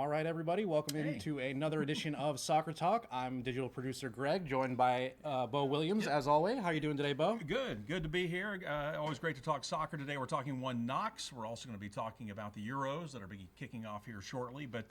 All right, everybody, welcome into another edition of Soccer Talk. I'm digital producer Greg, joined by Bo Williams, as always. How are you doing today, Bo? Good to be here. Always great to talk soccer today. We're talking one Knox. We're also going to be talking about the Euros that are be kicking off here shortly. But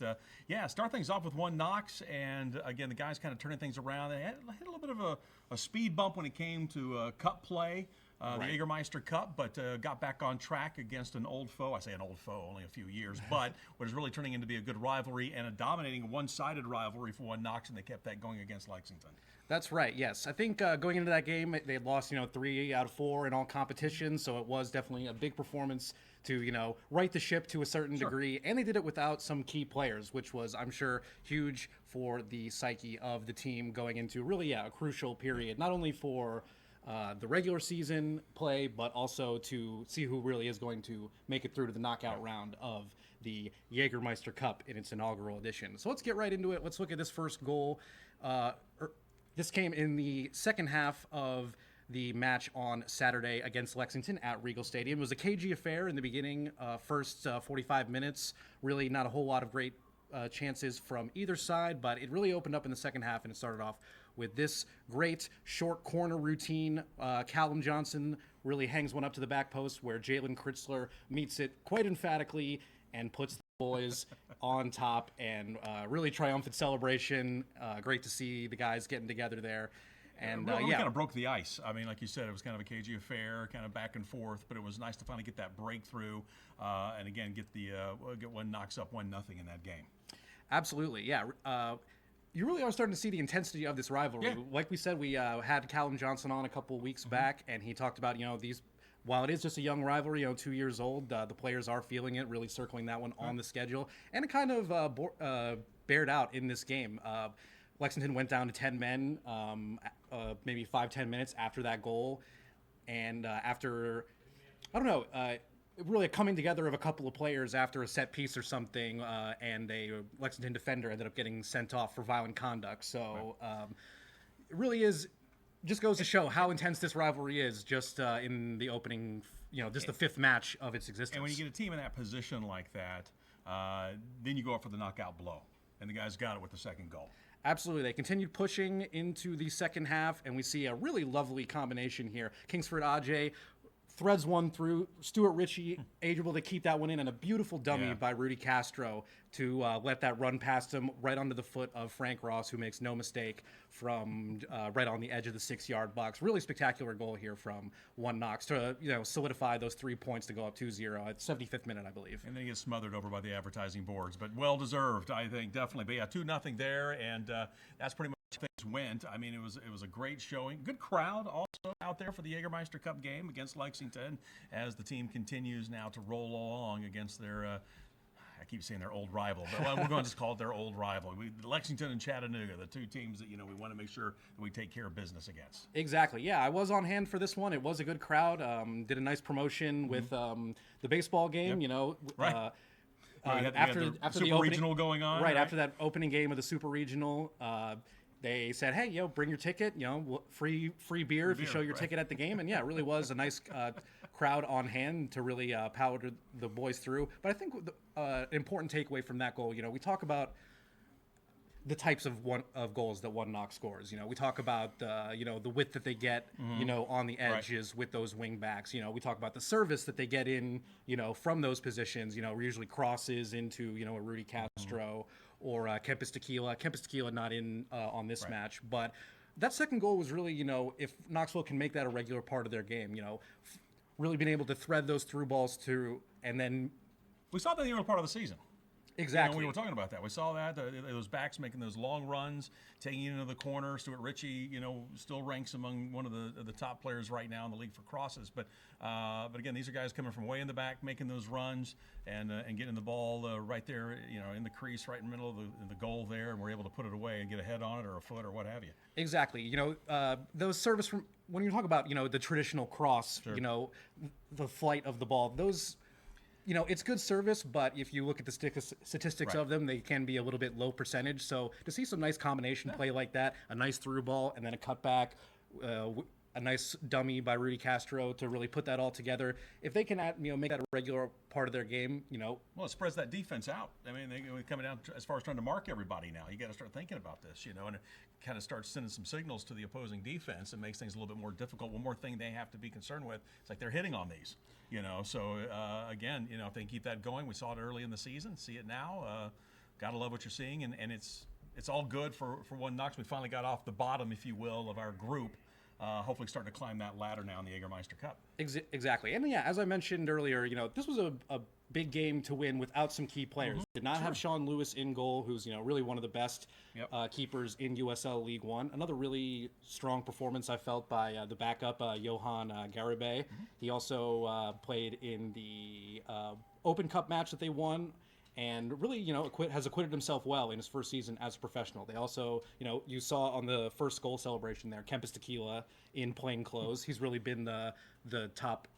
start things off with one Knox. And again, the guys kind of turning things around. They hit a little bit of a speed bump when it came to cup play. The Jägermeister Cup, but got back on track against an old foe. I say an old foe, only a few years, but what is really turning into be a good rivalry and a dominating one-sided rivalry for one Knox, and they kept that going against Lexington. That's right, yes. I think going into that game, they had lost, 3 out of 4 in all competitions, so it was definitely a big performance to, right the ship to a certain degree, and they did it without some key players, which was, I'm sure, huge for the psyche of the team going into really, a crucial period, not only for the regular season play, but also to see who really is going to make it through to the knockout round of the Jägermeister Cup in its inaugural edition. So let's get right into it. Let's look at this first goal. This came in the second half of the match on Saturday against Lexington at Regal Stadium. It was a cagey affair in the beginning, first 45 minutes. Really not a whole lot of great chances from either side, but it really opened up in the second half, and it started off with this great short corner routine. Callum Johnson really hangs one up to the back post where Jalen Kritzler meets it quite emphatically and puts the boys on top, and really triumphant celebration. Great to see the guys getting together there. And really kind of broke the ice. I mean, like you said, it was kind of a cagey affair, kind of back and forth, but it was nice to finally get that breakthrough, and again get one Knox up 1-0 in that game. Absolutely, yeah. You really are starting to see the intensity of this rivalry. Yeah. Like we said, we had Callum Johnson on a couple of weeks back, and he talked about, these, while it is just a young rivalry, 2 years old, the players are feeling it, really circling that one on the schedule, and it kind of bared out in this game. Lexington went down to 10 men, maybe 5-10 minutes after that goal, and after, really a coming together of a couple of players after a set piece or something, and a Lexington defender ended up getting sent off for violent conduct. So it really just goes to show how intense this rivalry is just in the opening, just the fifth match of its existence. And when you get a team in that position like that, then you go up for the knockout blow, and the guys got it with the second goal. Absolutely. They continued pushing into the second half, and we see a really lovely combination here. Kingsford Ajay threads one through. Stuart Ritchie able to keep that one in, and a beautiful dummy by Rudy Castro to let that run past him right under the foot of Frank Ross, who makes no mistake from right on the edge of the 6-yard box. Really spectacular goal here from one Knox to solidify those 3 points to go up 2-0 at 75th minute, I believe. And then he gets smothered over by the advertising boards, but well deserved, I think, definitely. But 2-0 there, and that's pretty much things went. I mean, it was a great showing. Good crowd also out there for the Jägermeister Cup game against Lexington as the team continues now to roll along against their, I keep saying their old rival, but we're going to just call it their old rival. Lexington and Chattanooga, the two teams that, we want to make sure that we take care of business against. Exactly. Yeah, I was on hand for this one. It was a good crowd. Did a nice promotion with the baseball game, Right. After the the Super opening, Regional going on. Right, after that opening game of the Super Regional, they said, hey, bring your ticket, free beer if you show your ticket at the game. And, yeah, it really was a nice crowd on hand to really power the boys through. But I think an important takeaway from that goal, we talk about the types of goals that one Knox scores. We talk about, the width that they get, on the edges with those wing backs. We talk about the service that they get in, from those positions, usually crosses into, a Rudy Castro or Kempis Tequila. Kempis Tequila not in on this match, but that second goal was really, if Knoxville can make that a regular part of their game, really being able to thread those through balls through, and then we saw that in the early part of the season. Exactly. We were talking about that. We saw that those backs making those long runs, taking it into the corner. Stuart Ritchie, still ranks among one of the top players right now in the league for crosses. But again, these are guys coming from way in the back, making those runs and getting the ball right there, in the crease, right in the middle of the goal there, and we're able to put it away and get a head on it or a foot or what have you. Exactly. Those service from when you talk about the traditional cross, the flight of the ball, those. It's good service, but if you look at the statistics of them, they can be a little bit low percentage. So to see some nice combination play like that, a nice through ball, and then a cutback a nice dummy by Rudy Castro to really put that all together. If they can make that a regular part of their game, Well, it spreads that defense out. I mean, they're coming down as far as trying to mark everybody now. You got to start thinking about this, and it kind of starts sending some signals to the opposing defense and makes things a little bit more difficult. One more thing they have to be concerned with, it's like they're hitting on these, So, again, if they keep that going, we saw it early in the season, see it now. Got to love what you're seeing, and it's all good for one Knox. We finally got off the bottom, if you will, of our group. Hopefully starting to climb that ladder now in the Jägermeister Cup. Exactly. And yeah, as I mentioned earlier, this was a big game to win without some key players. Did not have Sean Lewis in goal, who's really one of the best keepers in USL League One. Another really strong performance I felt by the backup, Johan Garibay. He also played in the Open Cup match that they won. And really, has acquitted himself well in his first season as a professional. They also, you saw on the first goal celebration there, Kempis Tequila in plain clothes. He's really been the top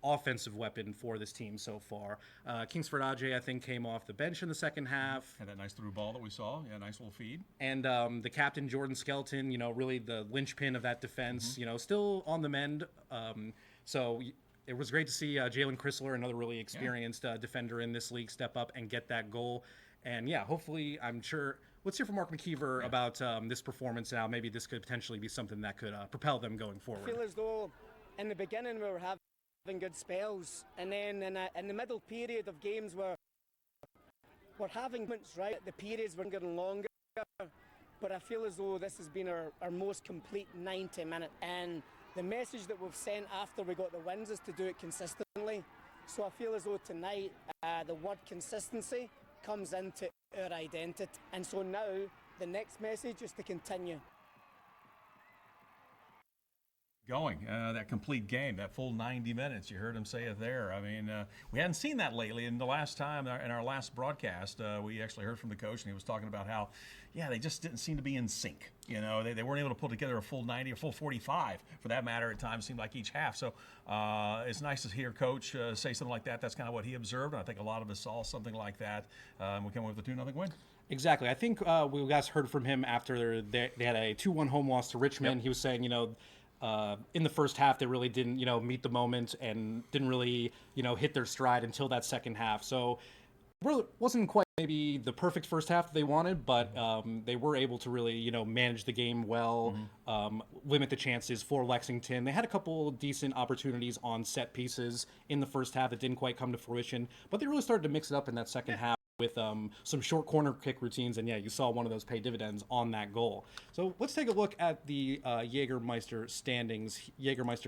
offensive weapon for this team so far. Kingsford Ajay, I think, came off the bench in the second half. Had that nice through ball that we saw. Yeah, nice little feed. And the captain, Jordan Skelton, really the linchpin of that defense, still on the mend. So it was great to see Jalen Chrysler, another really experienced defender in this league, step up and get that goal. And yeah, hopefully, I'm sure. Let's hear from Mark McKeever about this performance now. Maybe this could potentially be something that could propel them going forward. I feel as though in the beginning we were having good spells, and then in the middle period of games we're having moments, right? The periods were getting longer, but I feel as though this has been our most complete 90 minutes. And the message that we've sent after we got the wins is to do it consistently. So I feel as though tonight the word consistency comes into our identity. And so now the next message is to continue. Going, that complete game, that full 90 minutes. You heard him say it there. I mean, we hadn't seen that lately. And the last time, in our last broadcast, we actually heard from the coach, and he was talking about how, they just didn't seem to be in sync. They weren't able to pull together a full 90 or full 45, for that matter. At times, seemed like each half. So it's nice to hear Coach say something like that. That's kind of what he observed. And I think a lot of us saw something like that. We came away with a 2-0 win. Exactly. I think we guys heard from him after they had a 2-1 home loss to Richmond. He was saying, in the first half, they really didn't, meet the moment and didn't really, hit their stride until that second half. So it wasn't quite maybe the perfect first half that they wanted, but they were able to really, manage the game well, limit the chances for Lexington. They had a couple decent opportunities on set pieces in the first half that didn't quite come to fruition, but they really started to mix it up in that second half with some short corner kick routines, and you saw one of those pay dividends on that goal. So let's take a look at the Jägermeister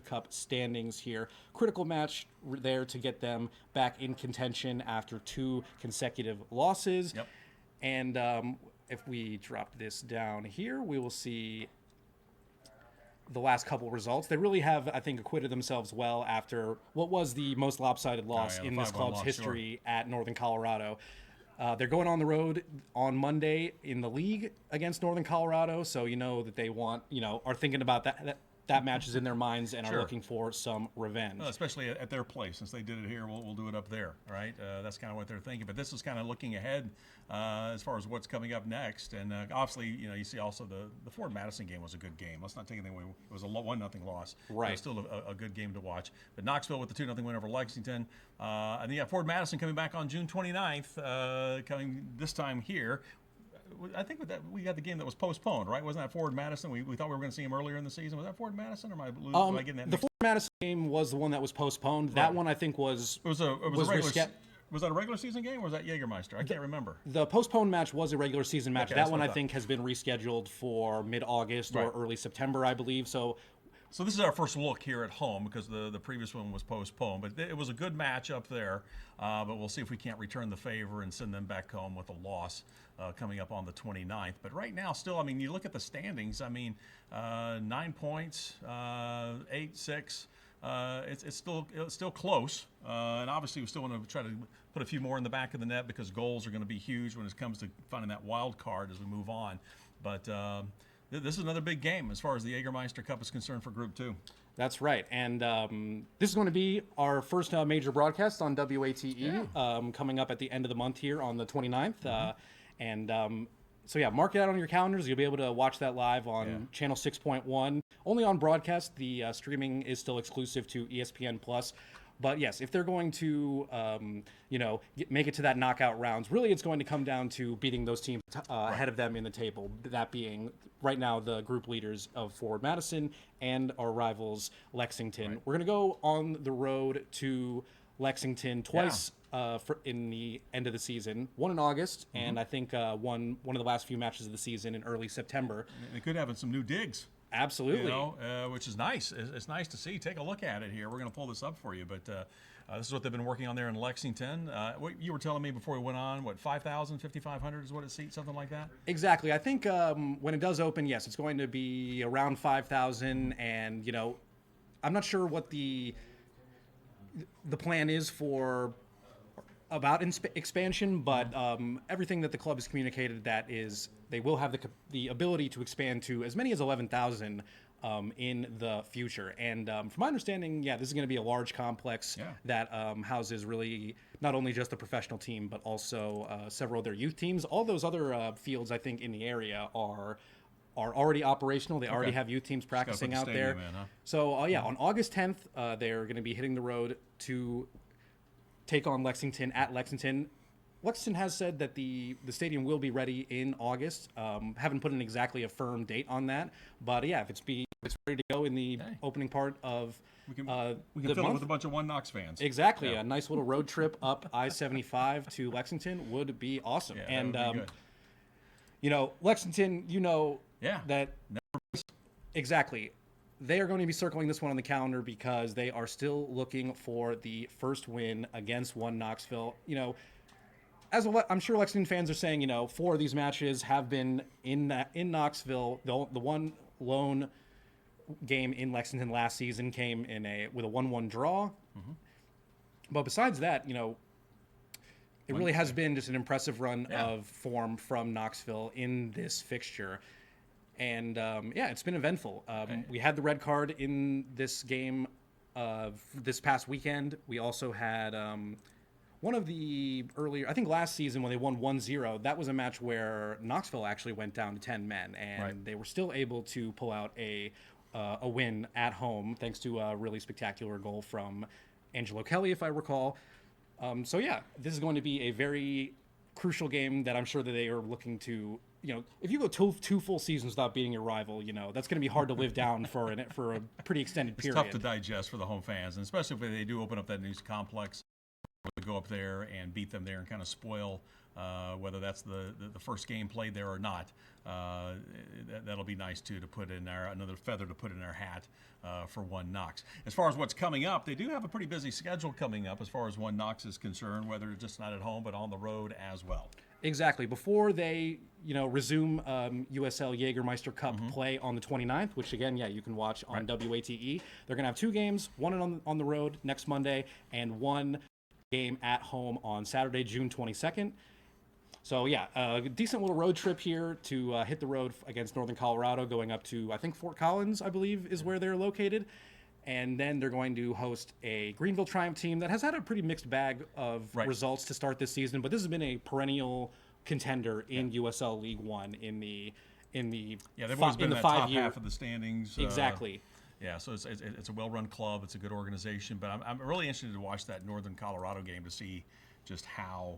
Cup standings here. Critical match there to get them back in contention after 2 consecutive losses. Yep. And if we drop this down here, we will see the last couple results. They really have, I think, acquitted themselves well after what was the most lopsided loss in this club's history at Northern Colorado. They're going on the road on Monday in the league against Northern Colorado, so that they are thinking about that match is in their minds and are looking for some revenge. Well, especially at their place. Since they did it here, we'll do it up there, right? That's kind of what they're thinking. But this is kind of looking ahead as far as what's coming up next. And obviously, you see also the Ford Madison game was a good game. Let's not take anything away. It was a 1-0 loss. Right. It was still a good game to watch. But Knoxville with the 2-0 win over Lexington. And then, Ford Madison coming back on June 29th, coming this time here. I think with that we had the game that was postponed, right? Wasn't that Ford Madison? We thought we were going to see him earlier in the season. Was that Ford Madison, or am I getting that? The Ford Madison game was the one that was postponed. Right. That one I think was a regular. Was that a regular season game, or was that Jägermeister? I can't remember. The postponed match was a regular season match. Okay, that one I think has been rescheduled for mid-August or early September, I believe. So this is our first look here at home because the previous one was postponed. But it was a good match up there. But we'll see if we can't return the favor and send them back home with a loss coming up on the 29th. But right now, still, you look at the standings. 9 points, 8-6. It's still close. And obviously, we still want to try to put a few more in the back of the net because goals are going to be huge when it comes to finding that wild card as we move on. But this is another big game as far as the Jägermeister Cup is concerned for Group 2. That's right. And this is going to be our first major broadcast on WATE coming up at the end of the month here on the 29th. And So yeah, mark it out on your calendars. You'll be able to watch that live on channel 6.1. Only on broadcast. The streaming is still exclusive to ESPN Plus. But yes, if they're going to, make it to that knockout rounds, really it's going to come down to beating those teams ahead of them in the table. That being right now the group leaders of Forward Madison and our rivals Lexington. Right. We're going to go on the road to Lexington twice in the end of the season. One in August, and I think one of the last few matches of the season in early September. They could have some new digs. Absolutely. Which is nice. It's nice to see. Take a look at it here. We're going to pull this up for you, but this is what they've been working on there in Lexington. What you were telling me before we went on, 5,000, 5,500 is what it seats, something like that? Exactly. I think when it does open, yes, it's going to be around 5,000, and, I'm not sure what the plan is for about expansion, but everything that the club has communicated that is they will have the ability to expand to as many as 11,000 in the future. And from my understanding, this is going to be a large complex that houses really not only just the professional team, but also several of their youth teams. All those other fields, I think, in the area are already operational. They already have youth teams practicing out there. So, on August 10th, they're going to be hitting the road to take on Lexington at Lexington. Lexington has said that the stadium will be ready in August. Haven't put in exactly a firm date on that, but if it's ready to go in the opening part of we can the fill month. it with a bunch of One Knox fans. Exactly, a nice little road trip up I-75 to Lexington would be awesome. Yeah, and that would be good. Lexington, that Never. exactly. They are going to be circling this one on the calendar because they are still looking for the first win against One Knoxville. I'm sure Lexington fans are saying, 4 of these matches have been in Knoxville. The one lone game in Lexington last season came with a 1-1 draw. But besides that, it really has been just an impressive run of form from Knoxville in this fixture. And, it's been eventful. We had the red card in this game this past weekend. We also had one of the earlier, I think last season when they won 1-0, that was a match where Knoxville actually went down to 10 men, and they were still able to pull out a win at home thanks to a really spectacular goal from Angelo Kelly, if I recall. This is going to be a very crucial game that I'm sure that they are looking to, if you go two full seasons without beating your rival, that's going to be hard to live down for a pretty extended period. It's tough to digest for the home fans, and especially if they do open up that new complex, to go up there and beat them there and kind of spoil whether that's the first game played there or not. That'll be nice too, to put in another feather to put in our hat for One Knox. As far as what's coming up, they do have a pretty busy schedule coming up as far as One Knox is concerned, whether it's just not at home but on the road as well. Exactly. Before they, resume USL Jägermeister Cup play on the 29th, which again, you can watch on WATE. They're going to have 2 games, one on the road next Monday and one game at home on Saturday, June 22nd. So a decent little road trip here to hit the road against Northern Colorado, going up to, I think, Fort Collins, I believe, is where they're located. And then they're going to host a Greenville Triumph team that has had a pretty mixed bag of results to start this season, but this has been a perennial contender in USL League One in the they've always been in that top half of the standings. Exactly. So it's a well-run club. It's a good organization. But I'm really interested to watch that Northern Colorado game to see just how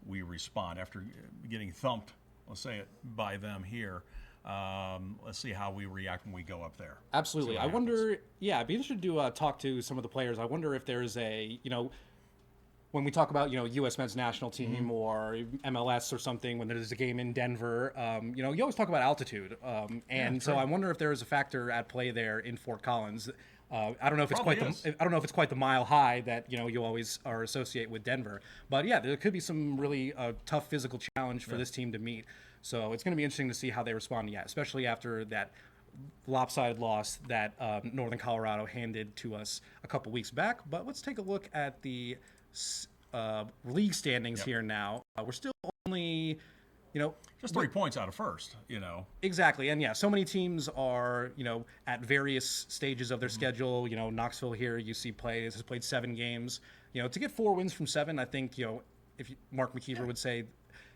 we respond after getting thumped, let's say it, by them here. Let's see how we react when we go up there. Absolutely. I wonder, I'd be interested to talk to some of the players. I wonder if there's when we talk about, U.S. men's national team or MLS or something, when there's a game in Denver, you always talk about altitude. So I wonder if there is a factor at play there in Fort Collins. I don't know if it's quite the mile high that you always are associate with Denver, but there could be some really tough physical challenge for this team to meet. So it's going to be interesting to see how they respond. Especially after that lopsided loss that Northern Colorado handed to us a couple weeks back. But let's take a look at the league standings here now. We're still only, just 3 points out of first, Exactly. And so many teams are, at various stages of their schedule. Knoxville here, has played 7 games. To get 4 wins from 7, I think, if Mark McKeever would say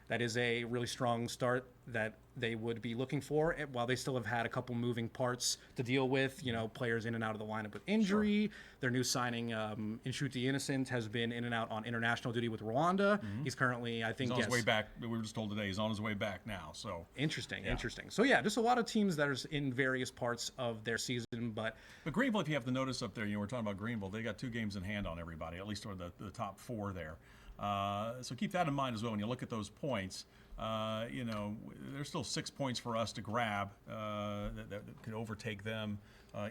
that is a really strong start that they would be looking for, while they still have had a couple moving parts to deal with, players in and out of the lineup with injury. Sure. Their new signing, Nshuti Innocent, has been in and out on international duty with Rwanda. He's currently, I think, he's on his way back. We were just told today he's on his way back now. So interesting. So yeah, just a lot of teams that are in various parts of their season. But Greenville, if you have to notice up there, we're talking about Greenville. They got 2 games in hand on everybody, at least toward the top 4 there. So keep that in mind as well when you look at those points. There's still 6 points for us to grab that could overtake them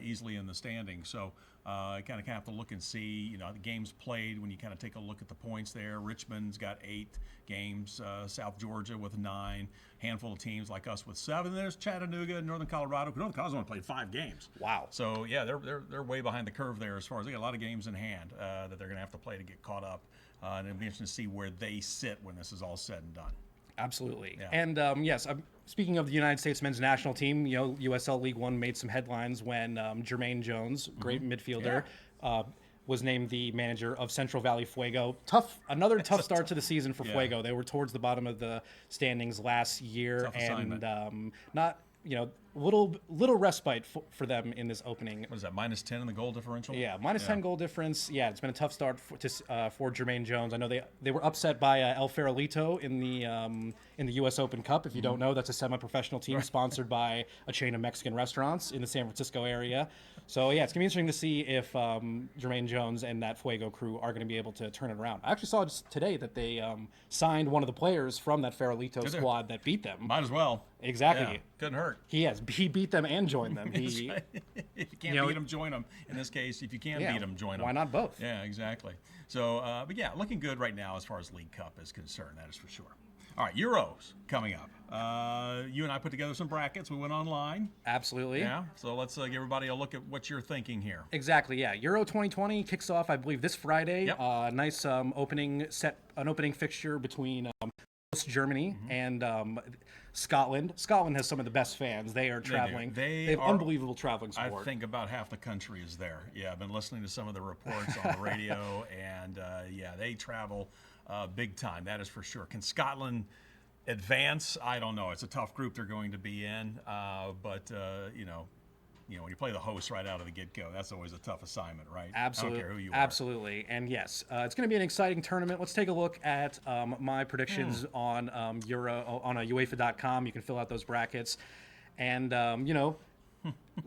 easily in the standings. So you kind of have to look and see, the games played when you kind of take a look at the points there. Richmond's got 8 games, South Georgia with 9, handful of teams like us with 7. There's Chattanooga and Northern Colorado. Northern Colorado's only played 5 games. Wow. So yeah, they're way behind the curve there as far as they got a lot of games in hand that they're going to have to play to get caught up. And it'll be interesting to see where they sit when this is all said and done. Absolutely. Yeah. And yes, speaking of the United States men's national team, USL League One made some headlines when Jermaine Jones, great midfielder, was named the manager of Central Valley Fuego. Another tough start to the season for Fuego. They were towards the bottom of the standings last year, tough assignment. Not little respite for them in this opening. What is that, -10 in the goal differential? Yeah, -10 goal difference. Yeah, it's been a tough start for Jermaine Jones. I know they were upset by El Farolito in the U.S. Open Cup. If you don't know, that's a semi-professional team sponsored by a chain of Mexican restaurants in the San Francisco area. So yeah, it's gonna be interesting to see if Jermaine Jones and that Fuego crew are gonna be able to turn it around. I actually saw just today that they signed one of the players from that Farolito squad that beat them. Might as well. Exactly. Yeah, couldn't hurt. He beat them and joined them. If you can't beat them, join them. In this case, if you can beat them, join them. Why not both? Yeah, exactly. So, but yeah, looking good right now as far as League Cup is concerned. That is for sure. All right, Euros coming up. You and I put together some brackets. We went online. Absolutely. Yeah. So let's give everybody a look at what you're thinking here. Exactly. Yeah. Euro 2020 kicks off, I believe, this Friday. Yep. Nice opening fixture between Germany and Scotland. Scotland has some of the best fans. They are traveling. They have unbelievable traveling support. I think about half the country is there. Yeah, I've been listening to some of the reports on the radio, and they travel big time. That is for sure. Can Scotland advance? I don't know. It's a tough group they're going to be in, but when you play the host right out of the get-go, that's always a tough assignment, right? Absolutely. I don't care who you are. Absolutely. And yes, it's going to be an exciting tournament. Let's take a look at my predictions on Euro on UEFA.com. You can fill out those brackets. And,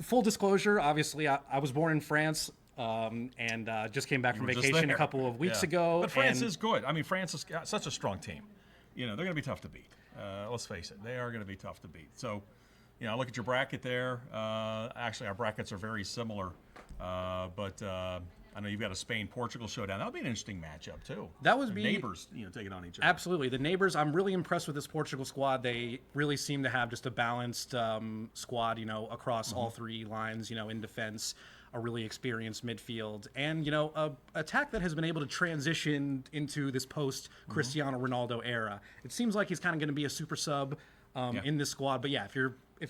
full disclosure, obviously, I was born in France and just came back from vacation a couple of weeks ago. But France is good. I mean, France is such a strong team. They're going to be tough to beat. Let's face it. They are going to be tough to beat. So, look at your bracket there. Actually, our brackets are very similar, but I know you've got a Spain-Portugal showdown. That'll be an interesting matchup too. That would be neighbors, taking on each other. Absolutely, the neighbors. I'm really impressed with this Portugal squad. They really seem to have just a balanced squad, across all 3 lines. In defense, a really experienced midfield, and a attack that has been able to transition into this post-Cristiano Ronaldo era. It seems like he's kind of going to be a super sub in this squad. But yeah, if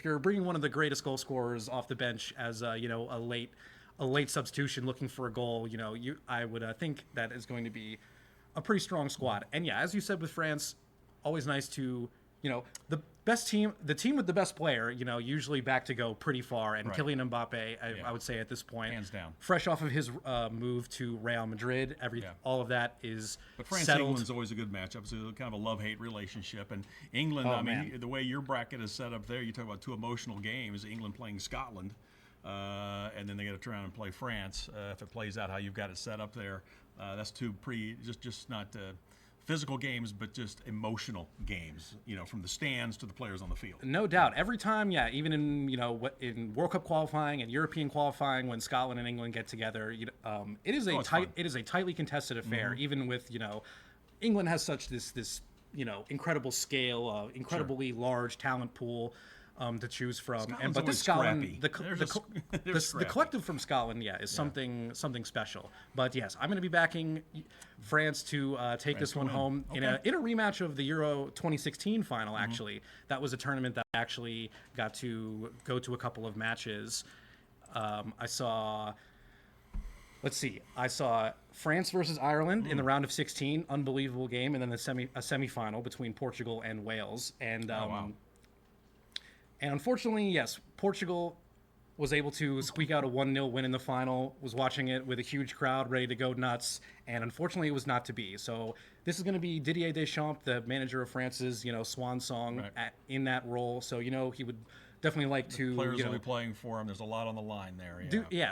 you're bringing one of the greatest goal scorers off the bench as a late substitution looking for a goal, I would think that is going to be a pretty strong squad. And yeah, as you said with France, always nice to the best team, the team with the best player, usually back to go pretty far. And Kylian Mbappe, I would say at this point, hands down, fresh off of his move to Real Madrid, all of that is But France settled. England's always a good matchup. It's kind of a love-hate relationship. And England, the way your bracket is set up there, you talk about 2 emotional games. England playing Scotland, and then they got to turn around and play France. If it plays out how you've got it set up there, that's 2 pretty just not. Physical games, but just emotional games, from the stands to the players on the field. No doubt. Every time, even in in World Cup qualifying and European qualifying, when Scotland and England get together, it is a tightly contested affair. Even with England has such this incredible scale, incredibly large talent pool to choose from. Scotland's But the Scotland, the collective from Scotland, is something special. But yes, I'm going to be backing France to take this one home in a rematch of the Euro 2016 final. Actually, that was a tournament that I actually got to go to a couple of matches. I saw Let's see. I saw France versus Ireland in the round of 16, unbelievable game, and then a semifinal between Portugal and Wales. And and unfortunately, yes, Portugal was able to squeak out a 1-0 win in the final. Was watching it with a huge crowd ready to go nuts, and unfortunately, it was not to be. So this is going to be Didier Deschamps, the manager of France's, swan song in that role. So he would definitely like to. Players will be playing for him. There's a lot on the line there.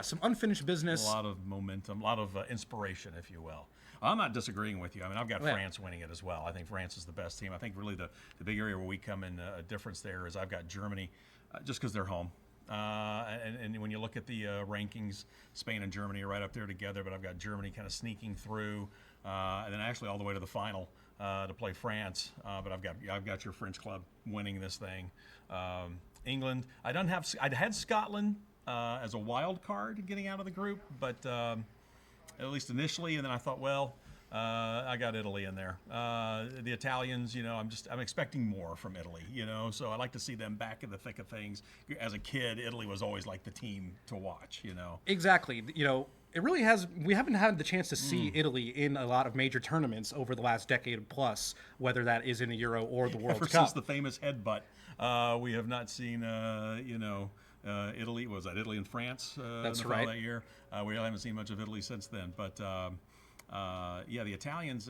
Some unfinished business. A lot of momentum, a lot of inspiration, if you will. I'm not disagreeing with you. I mean, I've got France winning it as well. I think France is the best team. I think really the big area where we come in a difference there is I've got Germany, just because they're home. And when you look at the rankings, Spain and Germany are right up there together, but I've got Germany kind of sneaking through, and then actually all the way to the final to play France. But I've got your French club winning this thing. England, I'd had Scotland as a wild card getting out of the group, but at least initially, and then I thought, well, I got Italy in there. The Italians, I'm expecting more from Italy, so I like to see them back in the thick of things. As a kid, Italy was always like the team to watch, Exactly. It really has. We haven't had the chance to see Italy in a lot of major tournaments over the last decade plus, whether that is in the Euro or the World Ever Cup. Since the famous headbutt, we have not seen, Italy. Was that Italy and France? That's in the right. Final that year. We haven't seen much of Italy since then. But the Italians,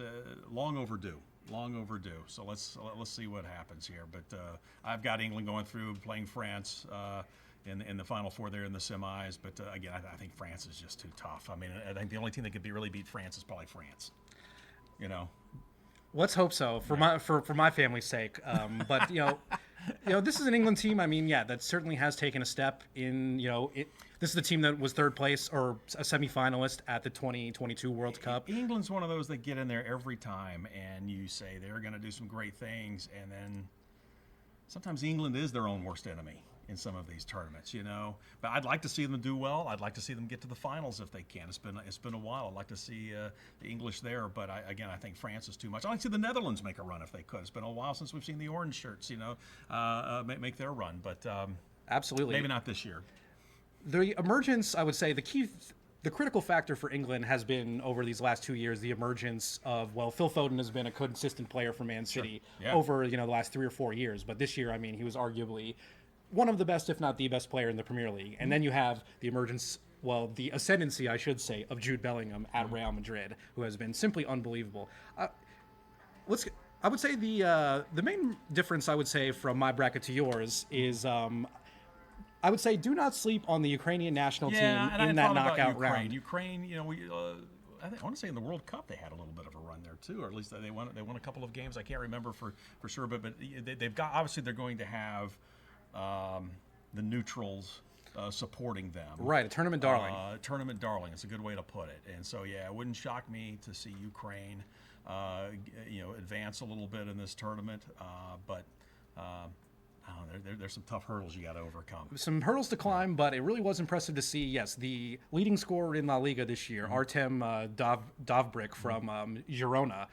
long overdue. Long overdue. So let's see what happens here. But I've got England going through, playing France in the Final Four there in the semis. But again, I think France is just too tough. I mean, I think the only team that could really beat France is probably France. Let's hope so for my family's sake. But this is an England team. I mean, that certainly has taken a step in. This is the team that was third place or a semifinalist at the 2022 World Cup. England's one of those that get in there every time, and you say they're going to do some great things, and then sometimes England is their own worst enemy in some of these tournaments, But I'd like to see them do well. I'd like to see them get to the finals if they can. It's been a while. I'd like to see the English there, but I think France is too much. I'd like to see the Netherlands make a run if they could. It's been a while since we've seen the orange shirts, make their run, but absolutely, maybe not this year. The emergence, I would say, the critical factor for England has been over these last 2 years the emergence of Phil Foden has been a consistent player for Man City over the last 3 or 4 years, but this year, I mean, he was arguably one of the best, if not the best player in the Premier League. And then you have the emergence, the ascendancy, I should say, of Jude Bellingham at Real Madrid, who has been simply unbelievable. I would say the main difference, I would say, from my bracket to yours is I would say do not sleep on the Ukrainian national team in that knockout round. Ukraine, I want to say in the World Cup they had a little bit of a run there too, or at least they won a couple of games. I can't remember for sure, but they've got, obviously they're going to have the neutrals supporting them. Right, a tournament darling. Tournament darling. It's a good way to put it. And so it wouldn't shock me to see Ukraine, advance a little bit in this tournament, but. There's some tough hurdles you got to overcome. Some hurdles to climb, but it really was impressive to see, the leading scorer in La Liga this year, Artem Dovbyk from Girona,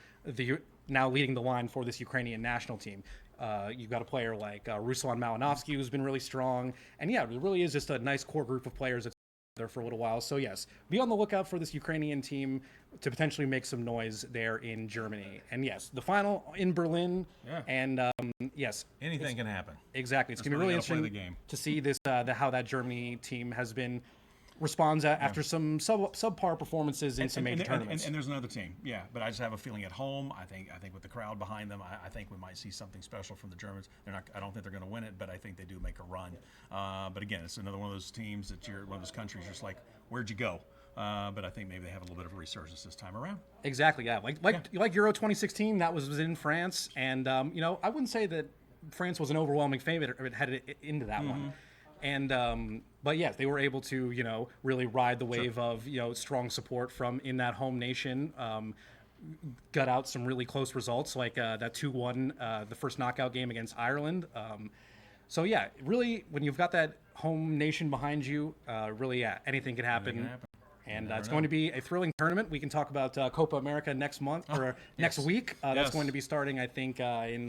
now leading the line for this Ukrainian national team. You've got a player like Ruslan Malinovsky, who's been really strong. And it really is just a nice core group of players that's there for a little while. So yes, be on the lookout for this Ukrainian team to potentially make some noise there in Germany. And yes, the final in Berlin. Yeah. And yes, anything can happen. Exactly. It's going to be really interesting to see this how that Germany team has been responds after some subpar performances in some major tournaments. And there's another team, but I just have a feeling at home. I think with the crowd behind them, I think we might see something special from the Germans. I don't think they're going to win it, but I think they do make a run. But again, it's another one of those teams that one of those countries. You're just like, where'd you go? But I think maybe they have a little bit of a resurgence this time around. Exactly, yeah. Like Euro 2016, that was in France, and I wouldn't say that France was an overwhelming favorite headed into that one. And but yes, they were able to really ride the wave of strong support from in that home nation. Got out some really close results like that 2-1 the first knockout game against Ireland. So really when you've got that home nation behind you, anything can happen. And it's going to be a thrilling tournament. We can talk about Copa America next month or next week. That's going to be starting, I think, in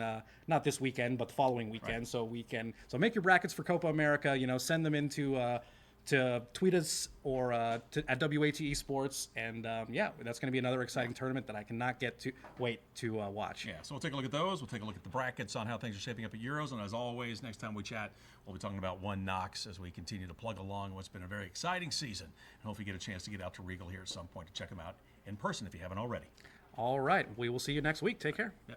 not this weekend, but the following weekend. Right. So make your brackets for Copa America. Send them into to tweet us or at WATE Sports, and yeah, that's going to be another exciting tournament that I cannot wait to watch. Yeah, so we'll take a look at those. We'll take a look at the brackets on how things are shaping up at Euros, and as always, next time we chat, we'll be talking about one Knox as we continue to plug along what's been a very exciting season, and hopefully get a chance to get out to Regal here at some point to check them out in person if you haven't already. All right, we will see you next week. Take care. Yeah.